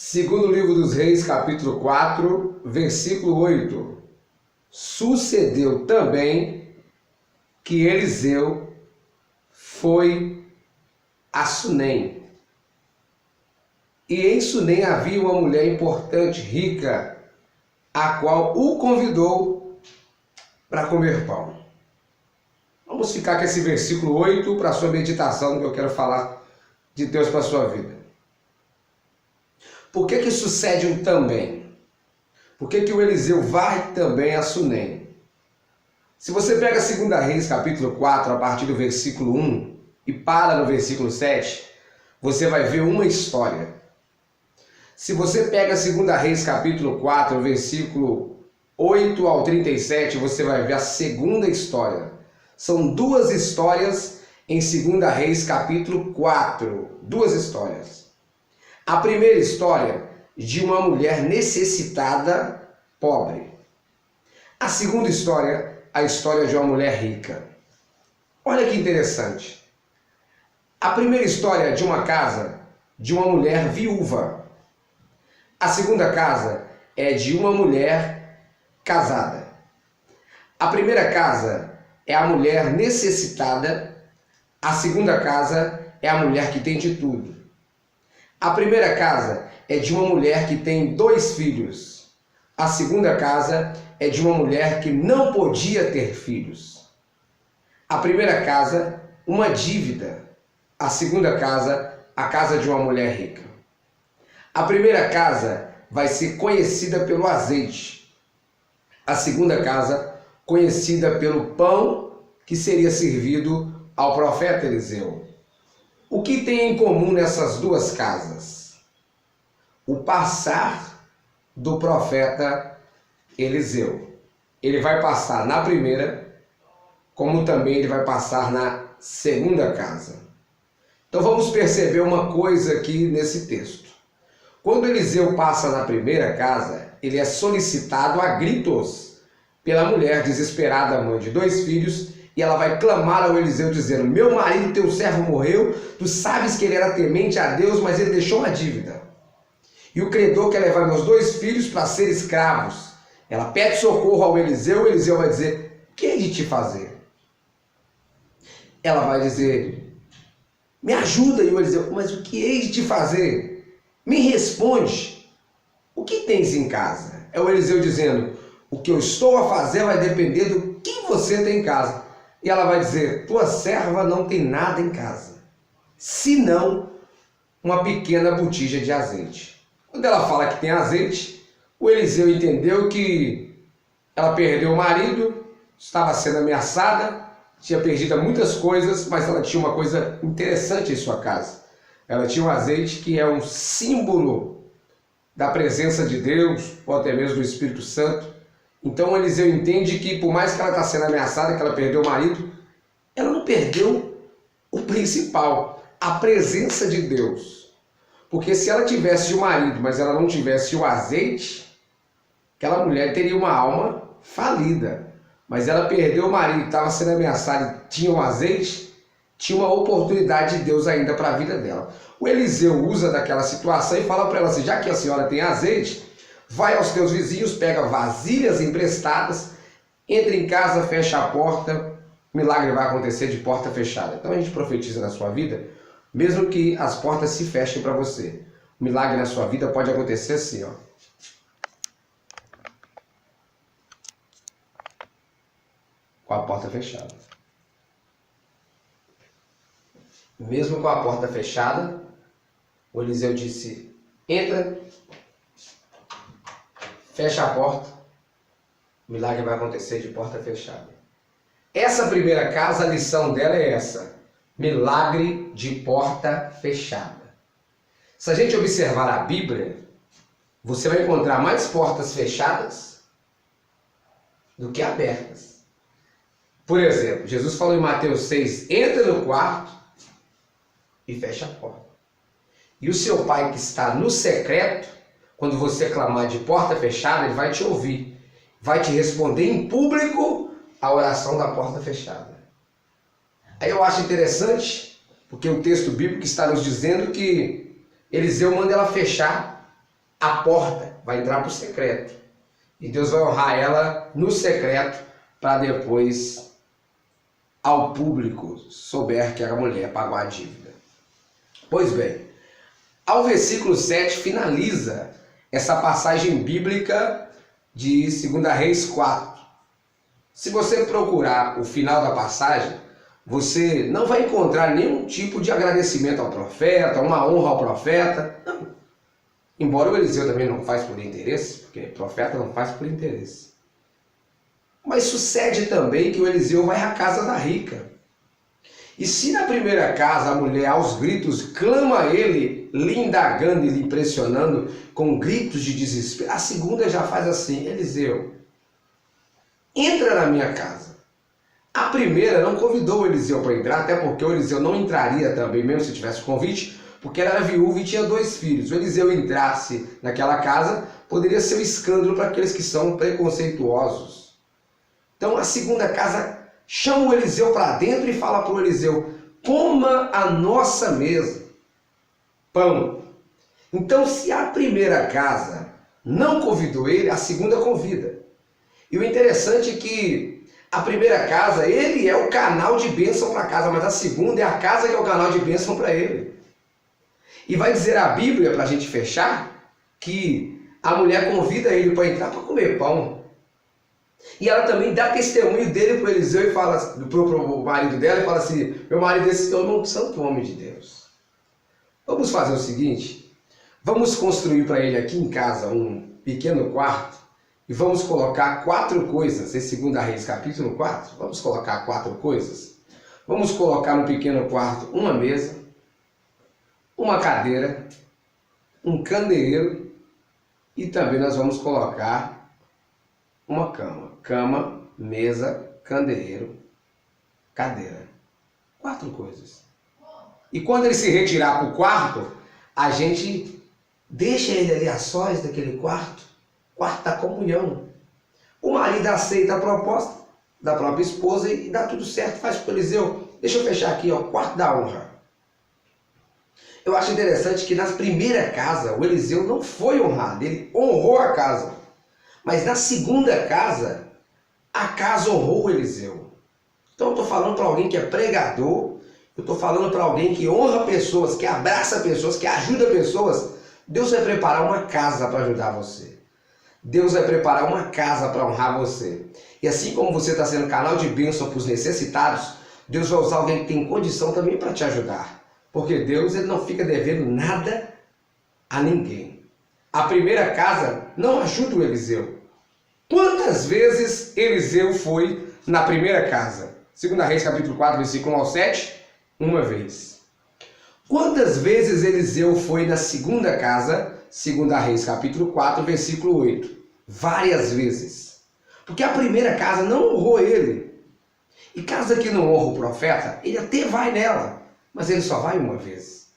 Segundo livro dos Reis, capítulo 4, versículo 8. Sucedeu também que Eliseu foi a Sunem. E em Sunem havia uma mulher importante, rica, a qual o convidou para comer pão. Vamos ficar com esse versículo 8 para a sua meditação, que eu quero falar de Deus para a sua vida. Por que sucede um também? Por que o Eliseu vai também a Sunem? Se você pega 2 Reis, capítulo 4, a partir do versículo 1, e para no versículo 7, você vai ver uma história. Se você pega 2 Reis, capítulo 4, versículo 8 ao 37, você vai ver a segunda história. São duas histórias em 2 Reis, capítulo 4. Duas histórias. A primeira história de uma mulher necessitada, pobre. A segunda história, a história de uma mulher rica. Olha que interessante. A primeira história de uma casa de uma mulher viúva. A segunda casa é de uma mulher casada. A primeira casa é a mulher necessitada. A segunda casa é a mulher que tem de tudo. A primeira casa é de uma mulher que tem 2 filhos. A segunda casa é de uma mulher que não podia ter filhos. A primeira casa, uma dívida. A segunda casa, a casa de uma mulher rica. A primeira casa vai ser conhecida pelo azeite. A segunda casa, conhecida pelo pão que seria servido ao profeta Eliseu. O que tem em comum nessas duas casas? O passar do profeta Eliseu. Ele vai passar na primeira, como também ele vai passar na segunda casa. Então vamos perceber uma coisa aqui nesse texto. Quando Eliseu passa na primeira casa, ele é solicitado a gritos pela mulher desesperada, mãe de 2 filhos, e ela vai clamar ao Eliseu dizendo: meu marido, teu servo morreu, tu sabes que ele era temente a Deus, mas ele deixou uma dívida. E o credor quer levar meus 2 filhos para ser escravos. Ela pede socorro ao Eliseu, o Eliseu vai dizer: o que é de te fazer? Ela vai dizer: me ajuda. E o Eliseu: mas o que hei de te fazer? Me responde, o que tens em casa? É o Eliseu dizendo: o que eu estou a fazer vai depender do que você tem em casa. E ela vai dizer: tua serva não tem nada em casa, senão uma pequena botija de azeite. Quando ela fala que tem azeite, o Eliseu entendeu que ela perdeu o marido, estava sendo ameaçada, tinha perdido muitas coisas, mas ela tinha uma coisa interessante em sua casa. Ela tinha um azeite que é um símbolo da presença de Deus, ou até mesmo do Espírito Santo. Então Eliseu entende que por mais que ela está sendo ameaçada, que ela perdeu o marido, ela não perdeu o principal, a presença de Deus. Porque se ela tivesse o marido, mas ela não tivesse o azeite, aquela mulher teria uma alma falida. Mas ela perdeu o marido, estava sendo ameaçada e tinha um azeite, tinha uma oportunidade de Deus ainda para a vida dela. O Eliseu usa daquela situação e fala para ela assim: já que a senhora tem azeite, vai aos teus vizinhos, pega vasilhas emprestadas, entra em casa, fecha a porta, o milagre vai acontecer de porta fechada. Então a gente profetiza na sua vida, mesmo que as portas se fechem para você. O milagre na sua vida pode acontecer assim, ó. Com a porta fechada. Mesmo com a porta fechada, o Eliseu disse: entra, fecha a porta, o milagre vai acontecer de porta fechada. Essa primeira casa, a lição dela é essa: milagre de porta fechada. Se a gente observar a Bíblia, você vai encontrar mais portas fechadas do que abertas. Por exemplo, Jesus falou em Mateus 6, entra no quarto e fecha a porta. E o seu pai que está no secreto, quando você clamar de porta fechada, ele vai te ouvir. Vai te responder em público a oração da porta fechada. Aí eu acho interessante, porque o texto bíblico está nos dizendo que Eliseu manda ela fechar a porta, vai entrar para o secreto. E Deus vai honrar ela no secreto para depois ao público souber que a mulher pagou a dívida. Pois bem, ao versículo 7 finaliza essa passagem bíblica de 2 Reis 4. Se você procurar o final da passagem, você não vai encontrar nenhum tipo de agradecimento ao profeta, uma honra ao profeta. Não. Embora o Eliseu também não faz por interesse, porque o profeta não faz por interesse. Mas sucede também que o Eliseu vai à casa da rica. E se na primeira casa a mulher aos gritos clama a ele, lhe indagando e lhe impressionando com gritos de desespero, a segunda já faz assim: Eliseu, entra na minha casa. A primeira não convidou o Eliseu para entrar, até porque o Eliseu não entraria também, mesmo se tivesse convite, porque ela era viúva e tinha 2 filhos. O Eliseu entrasse naquela casa, poderia ser um escândalo para aqueles que são preconceituosos. Então a segunda casa chama o Eliseu para dentro e fala para o Eliseu: coma a nossa mesa, pão. Então se a primeira casa não convidou ele, a segunda convida. E o interessante é que a primeira casa, ele é o canal de bênção para a casa, mas a segunda é a casa que é o canal de bênção para ele. E vai dizer a Bíblia, para a gente fechar, que a mulher convida ele para entrar para comer pão. E ela também dá testemunho dele para o Eliseu e fala para o marido dela e fala assim: meu marido, esse homem é um santo homem de Deus. Vamos fazer o seguinte, vamos construir para ele aqui em casa um pequeno quarto e vamos colocar 4 coisas, em 2 Reis capítulo 4, vamos colocar 4 coisas. Vamos colocar no pequeno quarto uma mesa, uma cadeira, um candeeiro e também nós vamos colocar uma cama. Cama, mesa, candeeiro, cadeira. 4 coisas. E quando ele se retirar para o quarto, a gente deixa ele ali a sós daquele quarto da comunhão. O marido aceita a proposta da própria esposa e dá tudo certo, faz para o Eliseu. Deixa eu fechar aqui, ó, quarto da honra. Eu acho interessante que na primeira casa o Eliseu não foi honrado, ele honrou a casa. Mas na segunda casa, a casa honrou o Eliseu. Então eu estou falando para alguém que é pregador, eu estou falando para alguém que honra pessoas, que abraça pessoas, que ajuda pessoas. Deus vai preparar uma casa para ajudar você. Deus vai preparar uma casa para honrar você. E assim como você está sendo canal de bênção para os necessitados, Deus vai usar alguém que tem condição também para te ajudar. Porque Deus, ele não fica devendo nada a ninguém. A primeira casa não ajuda o Eliseu. Quantas vezes Eliseu foi na primeira casa? 2 Reis capítulo 4, versículo 1 ao 7, uma vez. Quantas vezes Eliseu foi na segunda casa? 2 Reis capítulo 4, versículo 8. Várias vezes. Porque a primeira casa não honrou ele. E casa que não honra o profeta, ele até vai nela, mas ele só vai uma vez.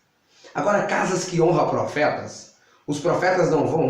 Agora, casas que honram profetas, os profetas não vão